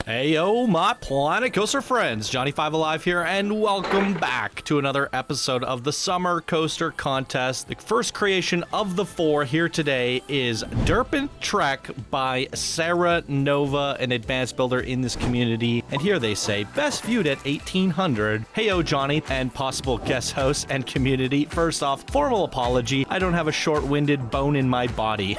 Heyo, my Planet Coaster friends, Johnny5 Alive here, and welcome back to another episode of the Summer Coaster Contest. The first creation of the four here today is Derpent Trek by Serenova, an advanced builder in this community. And here they say, best viewed at 1800. Heyo, Johnny, and possible guest host and community. First off, formal apology. I don't have a short-winded bone in my body.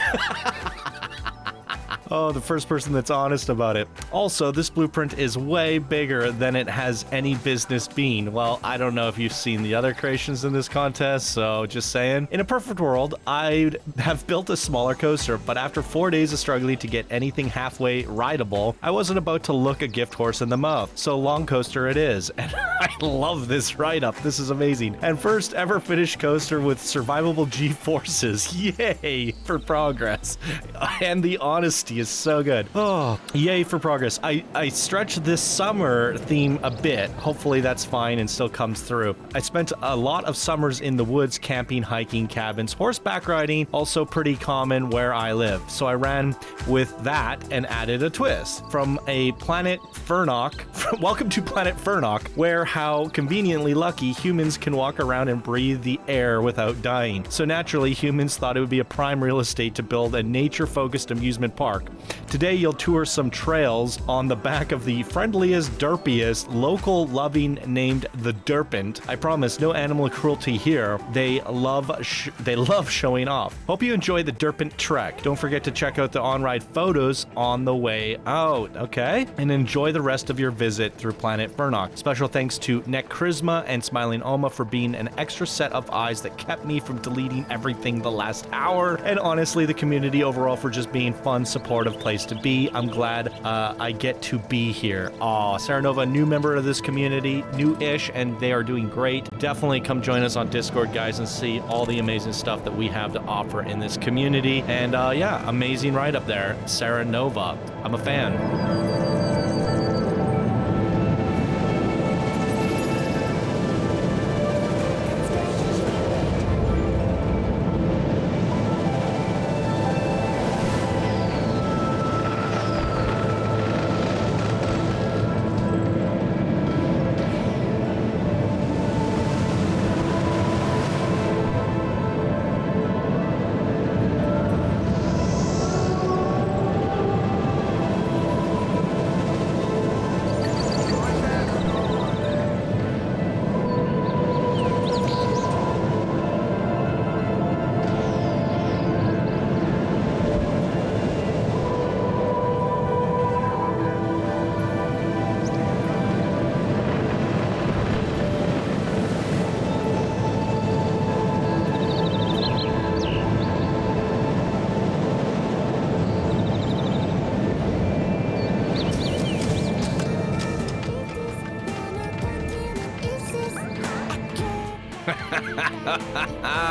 Oh, the first person that's honest about it. Also, this blueprint is way bigger than it has any business being. Well, I don't know if you've seen the other creations in this contest, so just saying. In a perfect world, I'd have built a smaller coaster, but after 4 days of struggling to get anything halfway rideable, I wasn't about to look a gift horse in the mouth. So long coaster it is, and I love this write-up. This is amazing. And first ever finished coaster with survivable G-forces. Yay for progress. And the honesty is so good. Oh, yay for progress. I stretched this summer theme a bit. Hopefully that's fine and still comes through. I spent a lot of summers in the woods, camping, hiking, cabins, horseback riding, also pretty common where I live. So I ran with that and added a twist. From a Planet Fernock, welcome to Planet Fernock, where how conveniently lucky humans can walk around and breathe the air without dying. So naturally, humans thought it would be a prime real estate to build a nature-focused amusement park. Today, you'll tour some trails on the back of the friendliest, derpiest, local loving named the Derpent. I promise, no animal cruelty here. They love showing off. Hope you enjoy the Derpent Trek. Don't forget to check out the on-ride photos on the way out, okay? And enjoy the rest of your visit through Planet Fernock. Special thanks to Neck Charisma and Smiling Oma for being an extra set of eyes that kept me from deleting everything the last hour. And honestly, the community overall for just being fun, supportive place to be. I'm glad I get to be here. Aw, Serenova, new member of this community, new-ish, and they are doing great. Definitely come join us on Discord, guys, and see all the amazing stuff that we have to offer in this community. And yeah, amazing ride up there, Serenova. I'm a fan.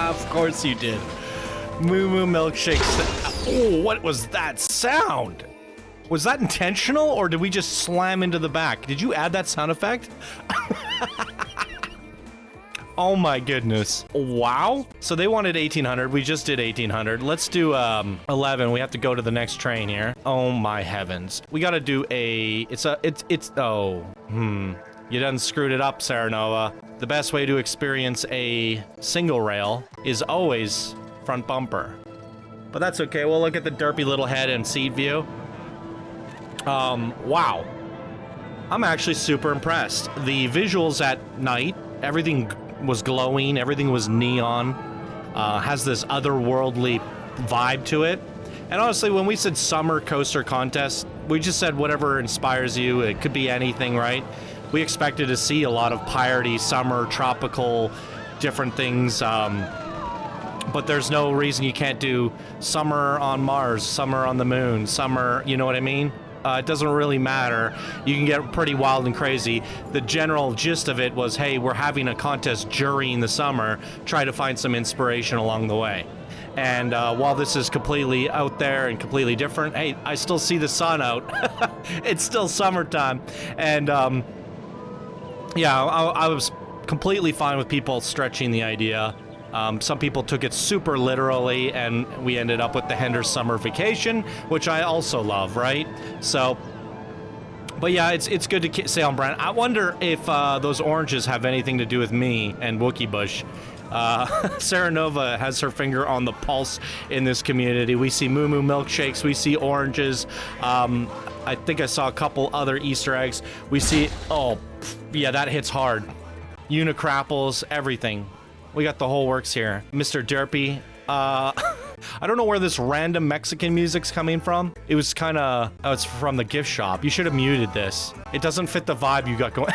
Of course you did. Moo Moo Milkshakes. Oh, what was that sound? Was that intentional, or did we just slam into the back? Did you add that sound effect? Oh my goodness. Wow. So they wanted 1800. We just did 1800. Let's do 11. We have to go to the next train here. Oh my heavens. We got to do a you done screwed it up, Serenova. The best way to experience a single rail is always front bumper. But that's okay. We'll look at the derpy little head and seat view. Wow. I'm actually super impressed. The visuals at night, everything was glowing, everything was neon, has this otherworldly vibe to it. And honestly, when we said summer coaster contest, we just said whatever inspires you. It could be anything, right? We expected to see a lot of piratey, summer, tropical, different things, but there's no reason you can't do summer on Mars, summer on the moon, summer, you know what I mean? It doesn't really matter. You can get pretty wild and crazy. The general gist of it was, hey, we're having a contest during the summer, try to find some inspiration along the way. And while this is completely out there and completely different, hey, I still see the sun out. It's still summertime. And yeah, I was completely fine with people stretching the idea. Some people took it super literally, and we ended up with the Hender's Summer Vacation, which I also love, right? So, But yeah, it's good to stay on brand. I wonder if those oranges have anything to do with me and Wookie Bush. Serenova has her finger on the pulse in this community. We see Moo Moo milkshakes. We see oranges. I think I saw a couple other Easter eggs. We see, oh, yeah, that hits hard. Unicrapples, everything. We got the whole works here. Mr. Derpy. I don't know where this random Mexican music's coming from. It was kind of, oh, it's from the gift shop. You should have muted this. It doesn't fit the vibe you got going.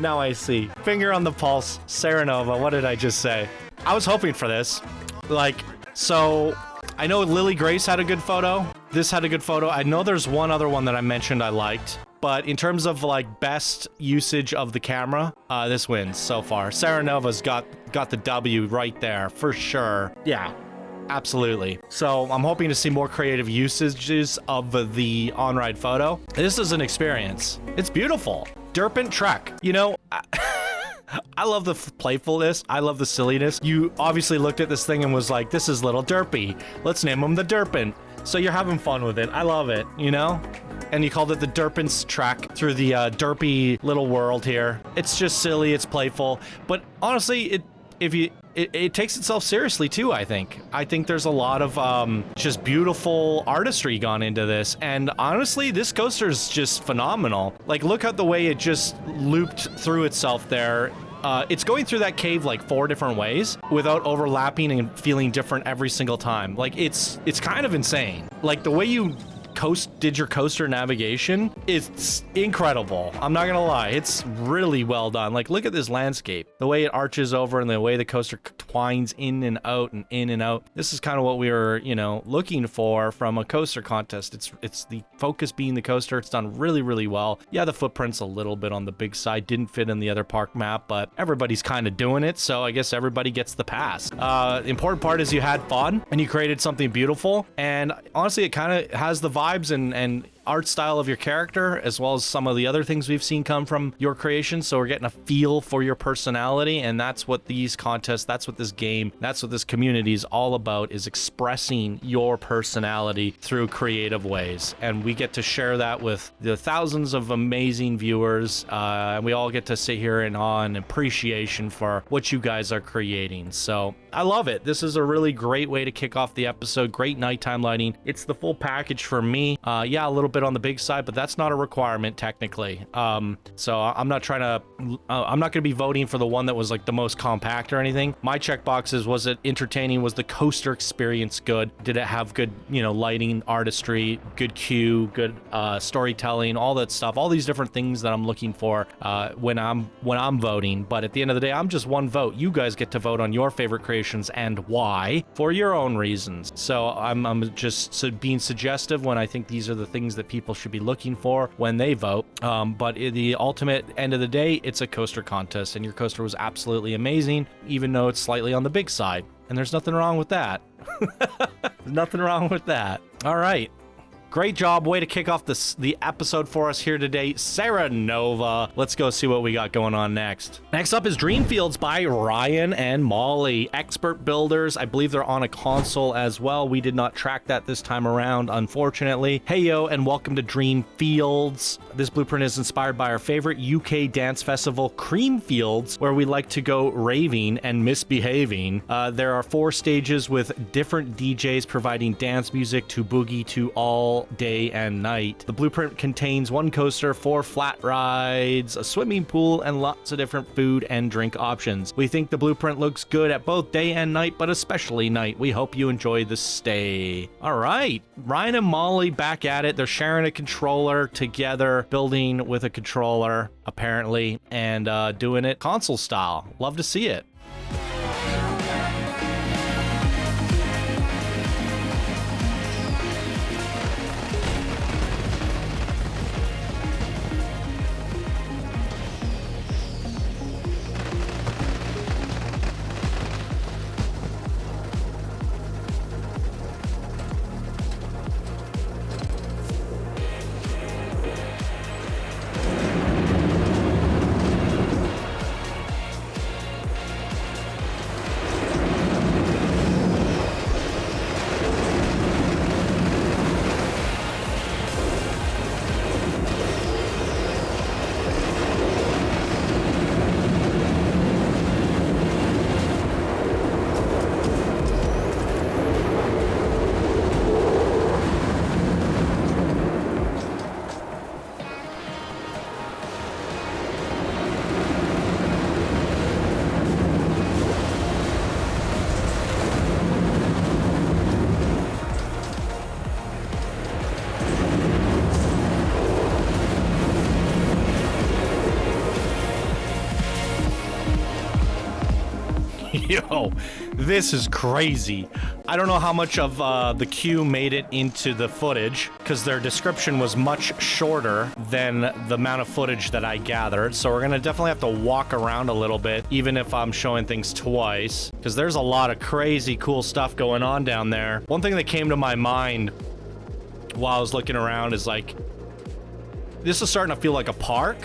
Now I see. Finger on the pulse, Serenova. What did I just say? I was hoping for this. Like, so I know Lily Grace had a good photo. This had a good photo. I know there's one other one that I mentioned I liked. But in terms of like best usage of the camera, this wins so far. Serenova's got the W right there for sure. Yeah, absolutely. So I'm hoping to see more creative usages of the on-ride photo. This is an experience. It's beautiful. Derpent Trek. You know, I love the playfulness. I love the silliness. You obviously looked at this thing and was like, this is little Derpy. Let's name him the Derpent. So you're having fun with it. I love it, you know? And you called it the Derpent's Trek through the derpy little world here. It's just silly, it's playful. But honestly, it takes itself seriously too, I think. I think there's a lot of just beautiful artistry gone into this. And honestly, this coaster is just phenomenal. Like, look at the way it just looped through itself there. It's going through that cave like 4 different ways without overlapping and feeling different every single time. Like, it's kind of insane. Like, the way you did your coaster navigation, it's incredible. I'm not gonna lie, it's really well done. Like, look at this landscape, the way it arches over and the way the coaster twines in and out and in and out. This is kind of what we were, you know, looking for from a coaster contest. It's the focus being the coaster. It's done really, really well. Yeah, the footprint's a little bit on the big side, didn't fit in the other park map, but everybody's kind of doing it, so I guess everybody gets the pass. The important part is you had fun and you created something beautiful, and honestly, it kind of has the vibes and art style of your character, as well as some of the other things we've seen come from your creation. So we're getting a feel for your personality, and that's what these contests, that's what this game, that's what this community is all about, is expressing your personality through creative ways. And we get to share that with the thousands of amazing viewers, and we all get to sit here in awe and appreciation for what you guys are creating. So I love it. This is a really great way to kick off the episode. Great nighttime lighting. It's the full package for me. Yeah, a little bit on the big side, but that's not a requirement technically. So I'm not going to be voting for the one that was like the most compact or anything. My checkboxes: was it entertaining? Was the coaster experience good? Did it have good, you know, lighting, artistry, good cue, good storytelling, all that stuff, all these different things that I'm looking for when I'm voting. But at the end of the day, I'm just one vote. You guys get to vote on your favorite creations and why for your own reasons. So I'm just being suggestive when I think these are the things that people should be looking for when they vote. But at the ultimate end of the day, it's a coaster contest, and your coaster was absolutely amazing, even though it's slightly on the big side. And there's nothing wrong with that. Nothing wrong with that. All right. Great job. Way to kick off the episode for us here today, Serenova. Let's go see what we got going on next. Next up is Dreamfields by Ryan and Molly. Expert builders. I believe they're on a console as well. We did not track that this time around, unfortunately. Hey yo, and welcome to Dreamfields. This blueprint is inspired by our favorite UK dance festival, Creamfields, where we like to go raving and misbehaving. There are 4 stages with different DJs providing dance music to boogie to all day and night. The blueprint contains 1 coaster, 4 flat rides, a swimming pool, and lots of different food and drink options. We think the blueprint looks good at both day and night, but especially night. We hope you enjoy the stay. All right, Ryan and Molly back at it. They're sharing a controller together, building with a controller apparently, and doing it console style. Love to see it. Yo, this is crazy. I don't know how much of the queue made it into the footage, because their description was much shorter than the amount of footage that I gathered. So we're gonna definitely have to walk around a little bit, even if I'm showing things twice, because there's a lot of crazy cool stuff going on down there. One thing that came to my mind while I was looking around is like, this is starting to feel like a park,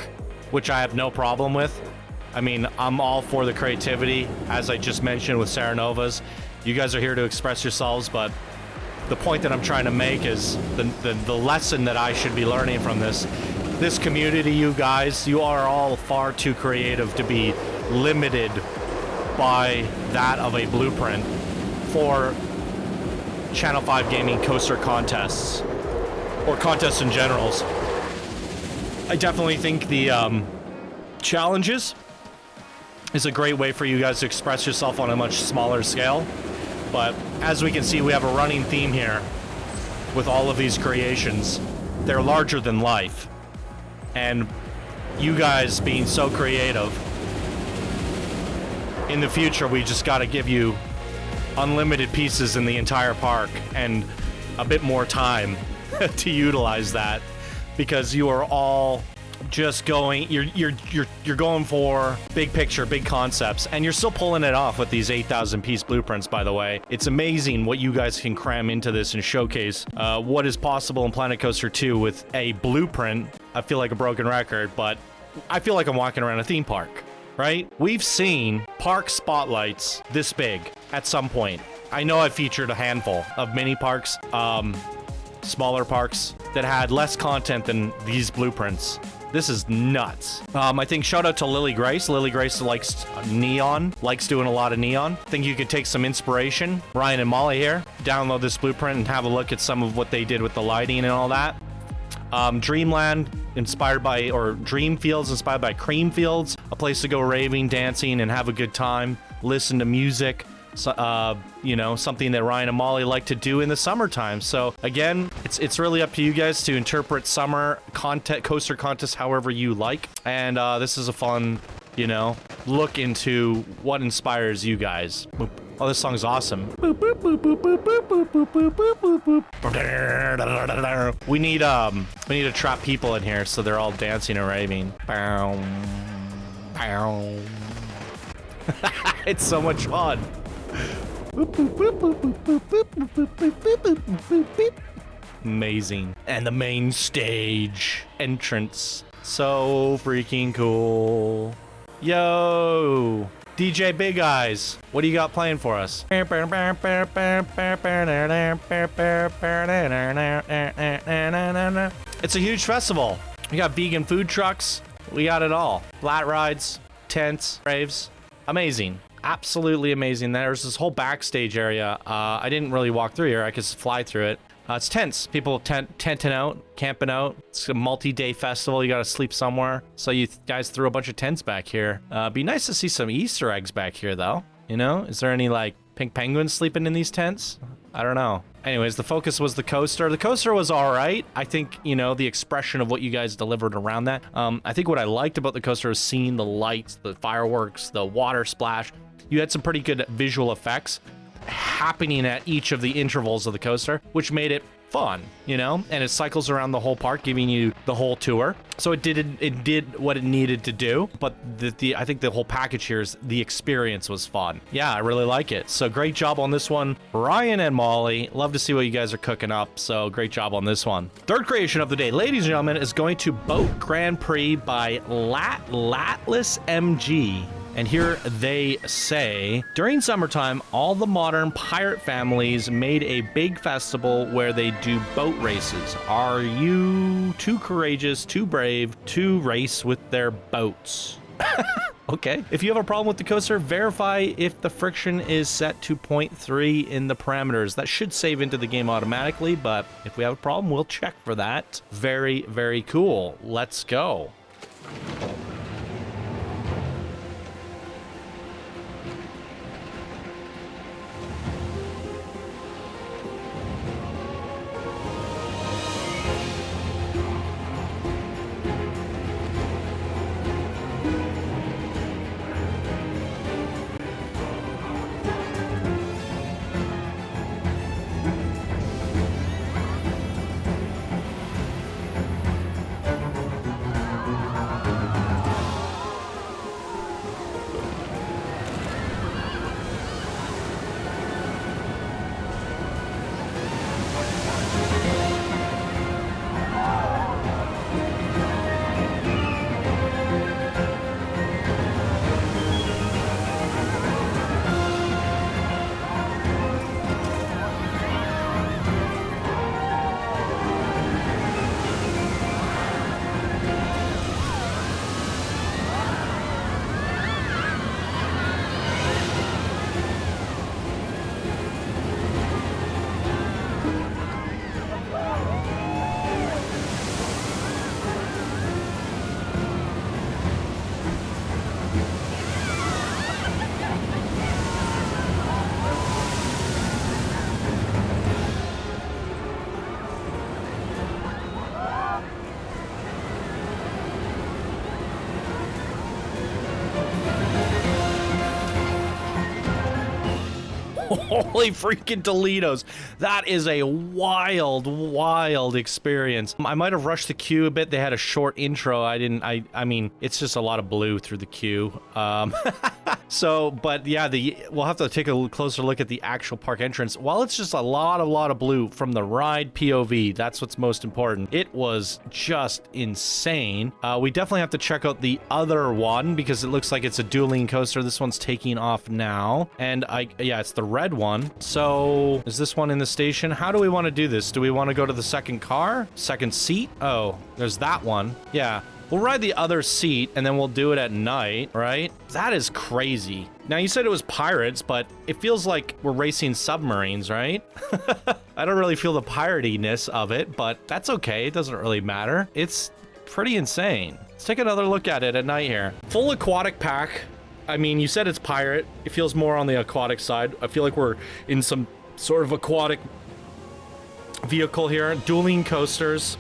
which I have no problem with. I mean, I'm all for the creativity, as I just mentioned with Serenovas. You guys are here to express yourselves, but the point that I'm trying to make is the lesson that I should be learning from this community, you guys, you are all far too creative to be limited by that of a blueprint for Channel 5 gaming coaster contests, or contests in generals. I definitely think the challenges is a great way for you guys to express yourself on a much smaller scale. But as we can see, we have a running theme here with all of these creations. They're larger than life. And you guys being so creative, in the future, we just got to give you unlimited pieces in the entire park and a bit more time to utilize that, because you are all just going, you're going for big picture, big concepts, and you're still pulling it off with these 8,000 piece blueprints, by the way. It's amazing what you guys can cram into this and showcase what is possible in Planet Coaster 2 with a blueprint. I feel like a broken record, but I feel like I'm walking around a theme park, right? We've seen park spotlights this big at some point. I know I've featured a handful of mini parks, smaller parks that had less content than these blueprints. This is nuts. I think shout out to Lily Grace. Lily Grace likes neon, likes doing a lot of neon. Think you could take some inspiration. Ryan and Molly here. Download this blueprint and have a look at some of what they did with the lighting and all that. Dreamland inspired by, or Dreamfields inspired by Creamfields. A place to go raving, dancing, and have a good time. Listen to music. So, you know, something that Ryan and Molly like to do in the summertime. So again, it's really up to you guys to interpret summer content, coaster contests however you like. And this is a fun, you know, look into what inspires you guys. Oh, this song is awesome. We need to trap people in here so they're all dancing and raving. It's so much fun. Amazing. And the main stage entrance. So freaking cool. Yo, DJ Big Eyes, what do you got playing for us? It's a huge festival. We got vegan food trucks. We got it all. Flat rides, tents, raves. Amazing. Absolutely amazing. There's this whole backstage area. I didn't really walk through here. I could fly through it. It's tents. People tenting out, camping out. It's a multi-day festival. You got to sleep somewhere. So you guys threw a bunch of tents back here. Be nice to see some Easter eggs back here, though. You know, is there any like pink penguins sleeping in these tents? I don't know. Anyways, the focus was the coaster. The coaster was all right. I think, you know, the expression of what you guys delivered around that. I think what I liked about the coaster was seeing the lights, the fireworks, the water splash. You had some pretty good visual effects happening at each of the intervals of the coaster, which made it fun, you know, and it cycles around the whole park, giving you the whole tour. So it did what it needed to do. But I think the whole package here is the experience was fun. Yeah, I really like it. So great job on this one, Ryan and Molly. Love to see what you guys are cooking up. So great job on this one. Third creation of the day, ladies and gentlemen, is going to Boat Grand Prix by Latlas MG. And here they say, during summertime, all the modern pirate families made a big festival where they do boat races. Are you too courageous, too brave to race with their boats? Okay. If you have a problem with the coaster, verify if the friction is set to 0.3 in the parameters. That should save into the game automatically, but if we have a problem, we'll check for that. Very, very cool. Let's go. Holy freaking Toledos. That is a wild, wild experience. I might have rushed the queue a bit. They had a short intro. I mean, it's just a lot of blue through the queue. So, but yeah, we'll have to take a closer look at the actual park entrance. While it's just a lot of blue from the ride POV, that's what's most important. It was just insane. We definitely have to check out the other one because it looks like it's a dueling coaster. This one's taking off now. And yeah, it's the red one. So is this one in the station? How do we want to do this? Do we want to go to the second car? Second seat? Oh, there's that one. Yeah. We'll ride the other seat, and then we'll do it at night, right? That is crazy. Now, you said it was pirates, but it feels like we're racing submarines, right? I don't really feel the piratiness of it, but that's okay. It doesn't really matter. It's pretty insane. Let's take another look at it at night here. Full aquatic pack. I mean, you said it's pirate. It feels more on the aquatic side. I feel like we're in some sort of aquatic vehicle here. Dueling coasters.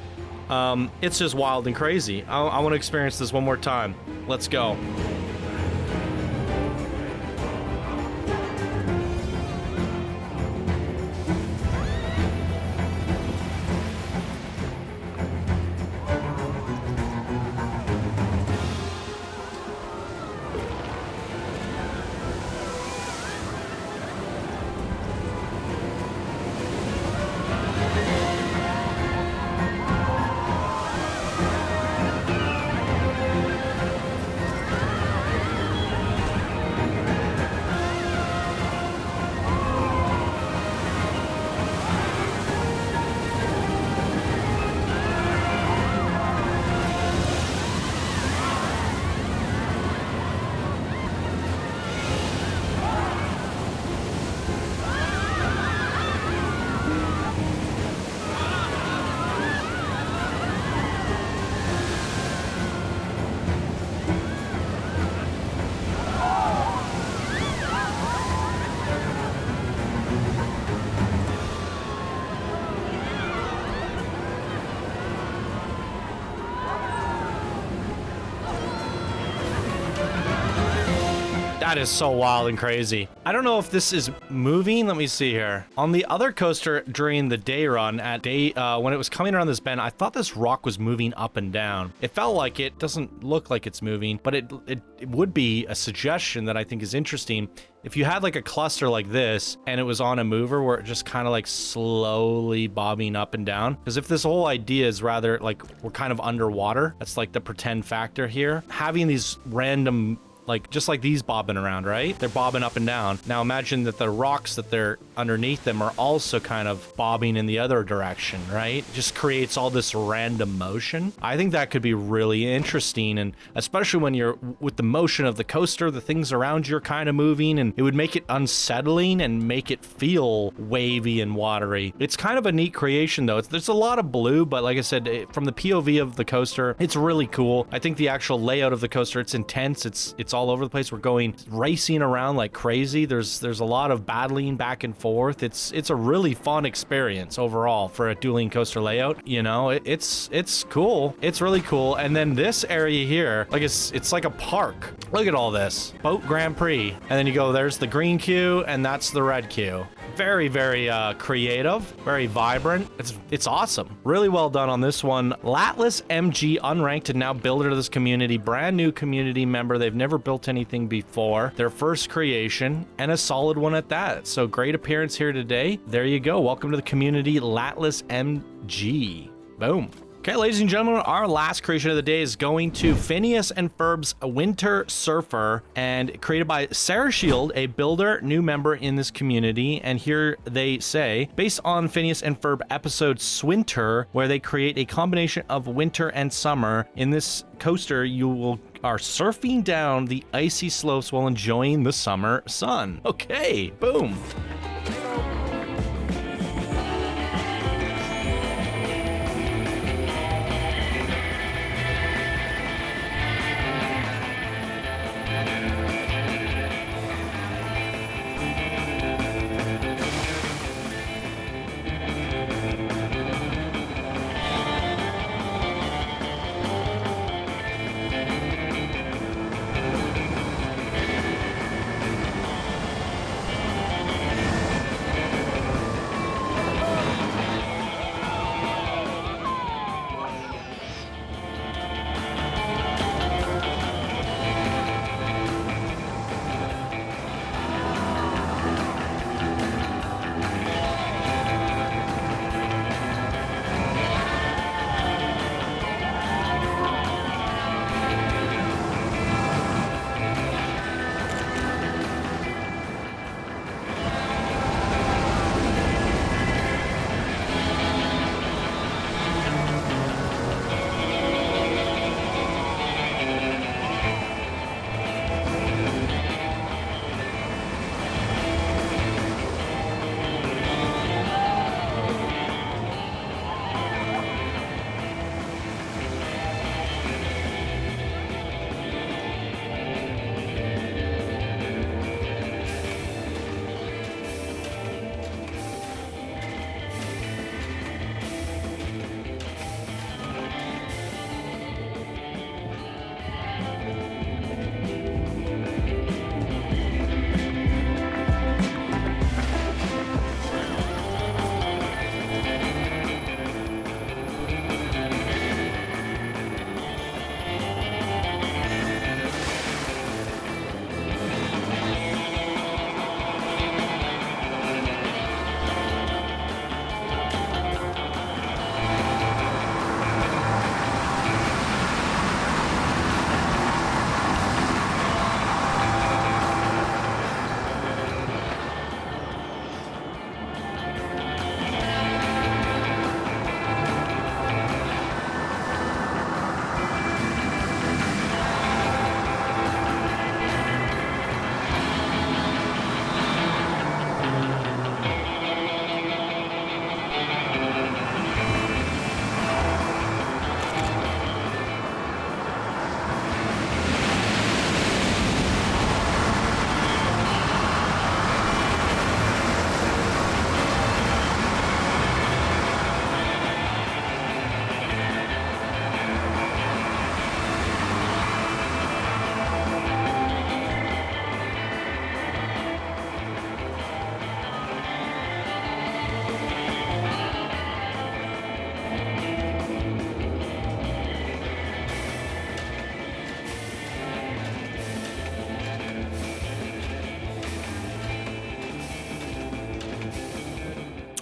It's just wild and crazy. I want to experience this one more time. Let's go. That is so wild and crazy. I don't know if this is moving. Let me see here. On the other coaster during the day run when it was coming around this bend, I thought this rock was moving up and down. It felt like it. Doesn't look like it's moving, but it would be a suggestion that I think is interesting. If you had like a cluster like this and it was on a mover where it just kind of like slowly bobbing up and down, because if this whole idea is rather like we're kind of underwater, that's like the pretend factor here, having these random like just like these bobbing around, right? They're bobbing up and down. Now imagine that the rocks that they're underneath them are also kind of bobbing in the other direction, right? Just creates all this random motion. I think that could be really interesting, and especially when you're with the motion of the coaster, the things around you are kind of moving, and it would make it unsettling and make it feel wavy and watery. It's kind of a neat creation though. There's a lot of blue, but like I said, from the POV of the coaster, it's really cool. I think the actual layout of the coaster, it's intense. It's all over the place. We're going racing around like crazy. There's a lot of battling back and forth. It's a really fun experience overall for a dueling coaster layout. You know, it's cool. It's really cool. And then this area here, like it's like a park. Look at all this. Boat Grand Prix. And then you go, there's the green queue and that's the red queue. Very, very creative, very vibrant. It's awesome. Really well done on this one. Latlas MG, unranked and now builder to this community. Brand new community member. They've never built anything before. Their first creation and a solid one at that. So great appearance here today. There you go. Welcome to the community, Latlas MG. Boom. Okay, ladies and gentlemen, our last creation of the day is going to Phineas and Ferb's Winter Surfer, and created by Sarah Shield, a builder, new member in this community. And here they say, based on Phineas and Ferb episode Swinter, where they create a combination of winter and summer. In this coaster, you are surfing down the icy slopes while enjoying the summer sun. Okay, boom.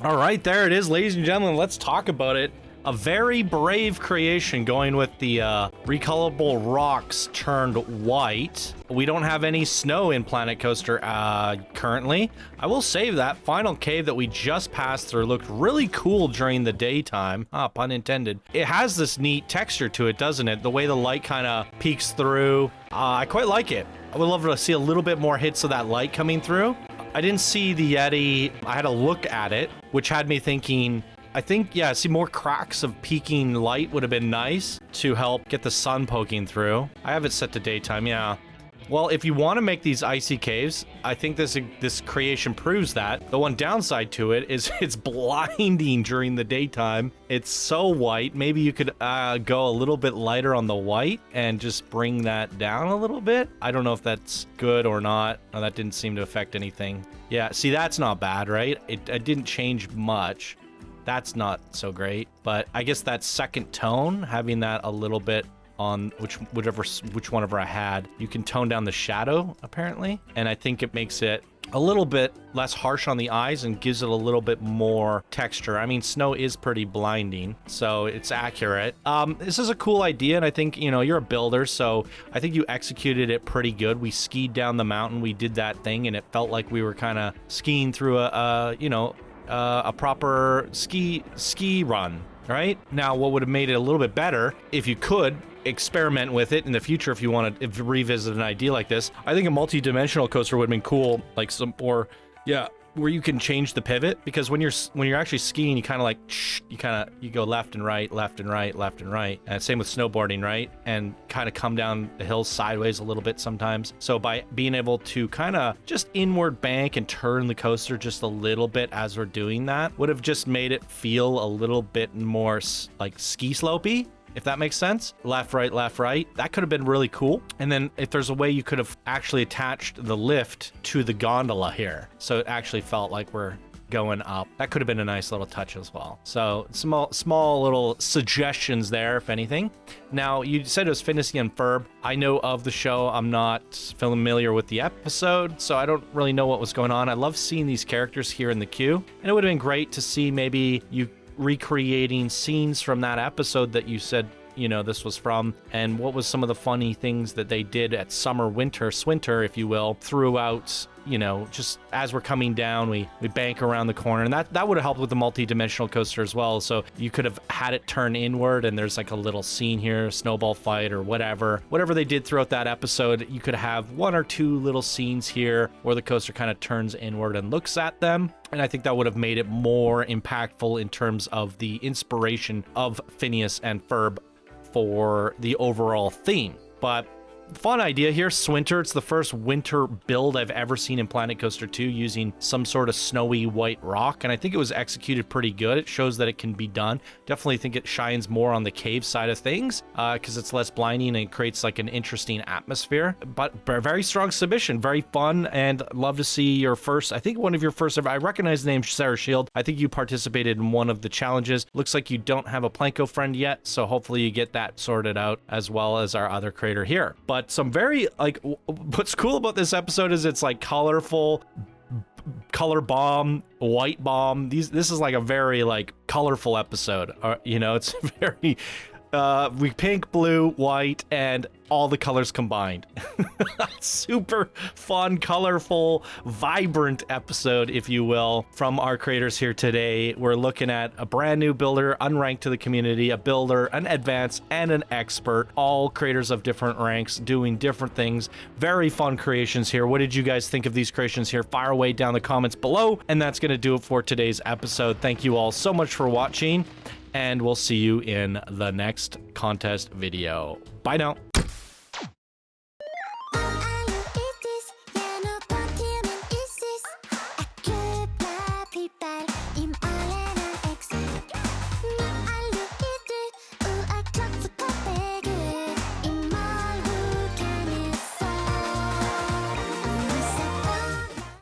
All right, there it is, ladies and gentlemen. Let's talk about it. A very brave creation going with the recolorable rocks turned white. We don't have any snow in Planet Coaster currently. I will say that final cave that we just passed through looked really cool during the daytime. Pun intended. It has this neat texture to it, doesn't it? The way the light kind of peeks through. I quite like it. I would love to see a little bit more hits of that light coming through. I didn't see the Yeti. I had a look at it, which had me thinking, I think, yeah, see more cracks of peeking light would have been nice to help get the sun poking through. I have it set to daytime, yeah. Well, if you want to make these icy caves, I think this creation proves that. The one downside to it is it's blinding during the daytime. It's so white. Maybe you could go a little bit lighter on the white and just bring that down a little bit. I don't know if that's good or not. Oh, that didn't seem to affect anything. Yeah, see, that's not bad, right? It didn't change much. That's not so great, but I guess that second tone, having that a little bit on which one of I had, you can tone down the shadow apparently, and I think it makes it a little bit less harsh on the eyes and gives it a little bit more texture. I mean, snow is pretty blinding, so it's accurate. This is a cool idea, and I think, you know, you're a builder, so I think you executed it pretty good. We skied down the mountain, we did that thing, and it felt like we were kind of skiing through a proper ski run, right? Now, what would have made it a little bit better, if you could experiment with it in the future, if you want to revisit an idea like this, I think a multi-dimensional coaster would have been cool, like where you can change the pivot, because when you're actually skiing, you kind of like you go left and right, left and right, left and right, and same with snowboarding, right? And kind of come down the hill sideways a little bit sometimes. So by being able to kind of just inward bank and turn the coaster just a little bit as we're doing that, would have just made it feel a little bit more like ski slopey, if that makes sense. Left, right, that could have been really cool. And then if there's a way you could have actually attached the lift to the gondola here, so it actually felt like we're going up, that could have been a nice little touch as well. So small little suggestions there, if anything. Now, you said it was Phineas and Ferb. I know of the show. I'm not familiar with the episode, so I don't really know what was going on. I love seeing these characters here in the queue, and it would have been great to see maybe you recreating scenes from that episode that you said, you know, this was from, and what was some of the funny things that they did at swinter, if you will, throughout, you know, just as we're coming down, we bank around the corner, and that would have helped with the multi-dimensional coaster as well. So you could have had it turn inward, and there's like a little scene here, snowball fight or whatever they did throughout that episode. You could have one or two little scenes here where the coaster kind of turns inward and looks at them. And I think that would have made it more impactful in terms of the inspiration of Phineas and Ferb for the overall theme. But fun idea here, Swinter. It's the first winter build I've ever seen in Planet Coaster 2 using some sort of snowy white rock, and I think it was executed pretty good. It shows that it can be done. Definitely think it shines more on the cave side of things because it's less blinding and creates like an interesting atmosphere. But very strong submission, very fun, and love to see your first, I think one of your first ever. I recognize the name Sarah Shield. I think you participated in one of the challenges. Looks like you don't have a Planko friend yet, so hopefully you get that sorted out, as well as our other creator here. But some very, like, what's cool about this episode is it's like colorful, color bomb, white bomb. This is like a very like colorful episode. You know, it's very pink, blue, white, and all the colors combined. Super fun, colorful, vibrant episode, if you will, from our creators here today. We're looking at a brand new builder, unranked to the community, a builder, an advanced, and an expert, all creators of different ranks doing different things. Very fun creations here. What did you guys think of these creations here? Fire away down the comments below, and that's going to do it for today's episode. Thank you all so much for watching, and we'll see you in the next contest video. Bye now.